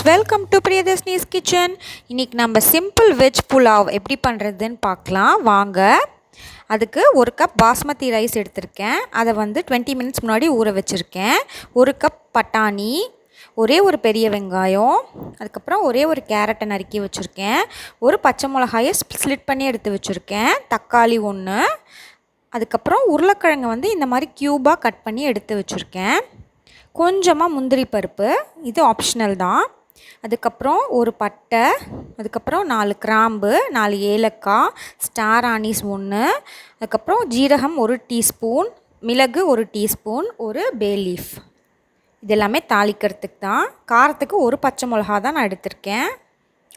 Welcome to Priyadarshini's kitchen. இன்றைக்கி நம்ம simple veg pulao எப்படி பண்ணுறதுன்னு பார்க்கலாம் வாங்க. அதுக்கு ஒரு கப் பாஸ்மதி ரைஸ் எடுத்திருக்கேன். அதை 20 மினிட்ஸ் முன்னாடி ஊற வச்சுருக்கேன். ஒரு கப் பட்டாணி, ஒரே ஒரு பெரிய வெங்காயம், அதுக்கப்புறம் ஒரே ஒரு கேரட்டை நறுக்கி வச்சுருக்கேன். ஒரு பச்சை மிளகாயை ஸ்ப்ளிட் பண்ணி எடுத்து வச்சுருக்கேன். தக்காளி 1, அதுக்கப்புறம் உருளைக்கிழங்கு இந்த மாதிரி க்யூபாக கட் பண்ணி எடுத்து வச்சுருக்கேன். கொஞ்சமாக முந்திரி பருப்பு, இது ஆப்ஷனல் தான். அதுக்கப்புறம் ஒரு பட்டை, அதுக்கப்புறம் 4 கிராம்பு, 4 ஏலக்காய், ஸ்டார் ஆனீஸ் 1, அதுக்கப்புறம் ஜீரகம் 1 டீஸ்பூன், மிளகு 1 டீஸ்பூன், ஒரு பே லீஃப். இது எல்லாமே தாளிக்கிறதுக்கு தான். காரத்துக்கு ஒரு பச்சை மிளகா தான் நான் எடுத்திருக்கேன்.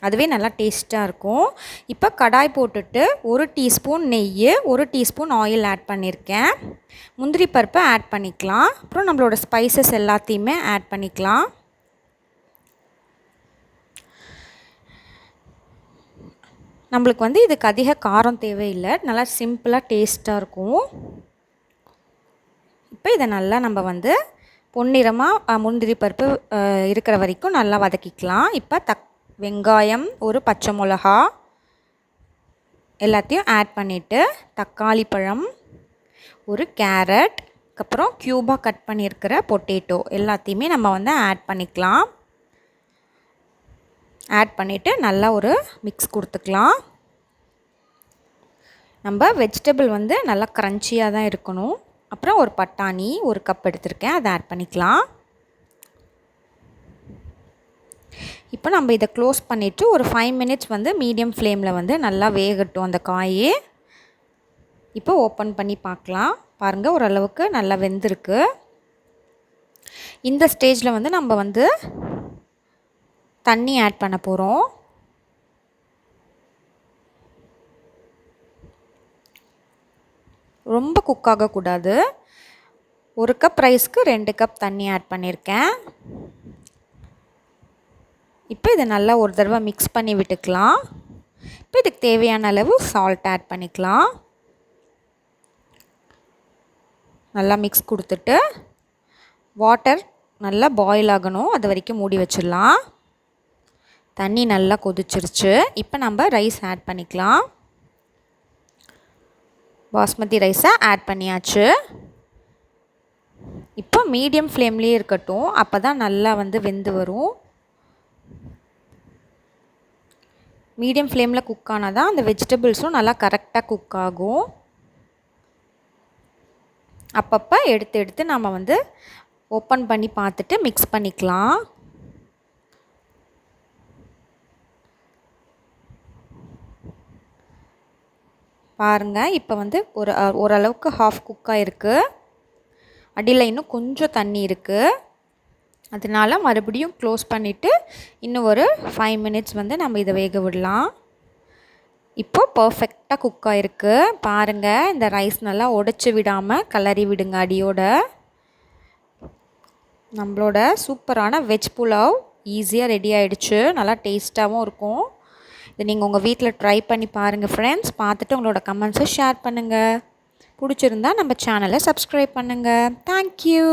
அதுவே நல்லா டேஸ்ட்டாக இருக்கும். இப்போ கடாய் போட்டுட்டு 1 டீஸ்பூன் நெய், 1 டீஸ்பூன் ஆயில் ஆட் பண்ணியிருக்கேன். முந்திரி பருப்பை ஆட் பண்ணிக்கலாம். அப்புறம் நம்மளோட ஸ்பைசஸ் எல்லாத்தையுமே ஆட் பண்ணிக்கலாம். நம்மளுக்கு இதுக்கு அதிக காரம் தேவையில்லை, நல்லா சிம்பிளாக டேஸ்ட்டாக இருக்கும். இப்போ இதை நல்லா நம்ம பொன்னிறமாக முந்திரி பருப்பு இருக்கிற வரைக்கும் நல்லா வதக்கிக்கலாம். இப்போ வெங்காயம், ஒரு பச்சை மிளகா எல்லாத்தையும் ஆட் பண்ணிவிட்டு, தக்காளி பழம், ஒரு கேரட், அதுக்கப்புறம் க்யூபாக கட் பண்ணியிருக்கிற பொட்டேட்டோ எல்லாத்தையுமே நம்ம ஆட் பண்ணிக்கலாம். ஆட் பண்ணிவிட்டு நல்லா ஒரு மிக்ஸ் கொடுத்துக்கலாம். நம்ம வெஜிடபிள் நல்லா க்ரன்ச்சியாக தான் இருக்கணும். அப்புறம் ஒரு பட்டாணி 1 கப் எடுத்திருக்கேன், அதை ஆட் பண்ணிக்கலாம். இப்போ நம்ம இதை க்ளோஸ் பண்ணிவிட்டு ஒரு 5 மினிட்ஸ் மீடியம் ஃப்ளேமில் நல்லா வேகட்டும் அந்த காயே. இப்போ ஓப்பன் பண்ணி பார்க்கலாம். பாருங்கள், ஓரளவுக்கு நல்லா வெந்திருக்கு. இந்த ஸ்டேஜில் நம்ம தண்ணி ஆட் பண்ண போகிறோம். ரொம்ப குக் ஆகக்கூடாது. 1 கப் ரைஸ்க்கு 2 கப் தண்ணி ஆட் பண்ணியிருக்கேன். இப்போ இதை நல்லா ஒரு தடவை மிக்ஸ் பண்ணி விட்டுக்கலாம். இப்போ இதுக்கு தேவையான அளவு சால்ட் ஆட் பண்ணிக்கலாம். நல்லா மிக்ஸ் கொடுத்துட்டு வாட்டர் நல்லா பாயில் ஆகணும், அது வரைக்கும் மூடி வச்சிடலாம். தண்ணி நல்லா கொதிச்சிருச்சு. இப்போ நம்ம ரைஸ் ஆட் பண்ணிக்கலாம். பாஸ்மதி ரைஸை ஆட் பண்ணியாச்சு. இப்போ மீடியம் ஃப்ளேம்லேயே இருக்கட்டும், அப்போ தான் நல்லா வெந்து வரும். மீடியம் ஃப்ளேமில் குக் ஆனால் தான் அந்த வெஜிடபிள்ஸும் நல்லா கரெக்டாக குக் ஆகும். அப்பப்போ எடுத்து நாம் ஓப்பன் பண்ணி பார்த்துட்டு மிக்ஸ் பண்ணிக்கலாம். பாருங்கள், இப்போ ஓரளவுக்கு ஹாஃப் குக்காக இருக்குது. அடியில் இன்னும் கொஞ்சம் தண்ணி இருக்குது. அதனால மறுபடியும் க்ளோஸ் பண்ணிவிட்டு இன்னும் ஒரு 5 மினிட்ஸ் நம்ம இதை வேக விடலாம். இப்போது பர்ஃபெக்டாக குக் ஆகிருக்கு. பாருங்கள், இந்த ரைஸ் நல்லா உடைச்சி விடாமல் கிளறி விடுங்க அடியோட. நம்மளோட சூப்பரான வெஜ் புலாவ் ஈஸியாக ரெடி ஆகிடுச்சு. நல்லா டேஸ்ட்டாகவும் இருக்கும். இதை நீங்கள் உங்கள் வீட்டில் ட்ரை பண்ணி பாருங்கள் ஃப்ரெண்ட்ஸ். பார்த்துட்டு உங்களோட கமெண்ட்ஸை ஷேர் பண்ணுங்கள். பிடிச்சிருந்தா நம்ம சேனலை சப்ஸ்கிரைப் பண்ணுங்கள். தேங்க்யூ.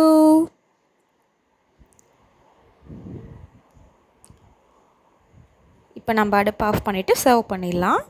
இப்போ நம்ம அடுப்பு ஆஃப் பண்ணிவிட்டு சர்வ் பண்ணிடலாம்.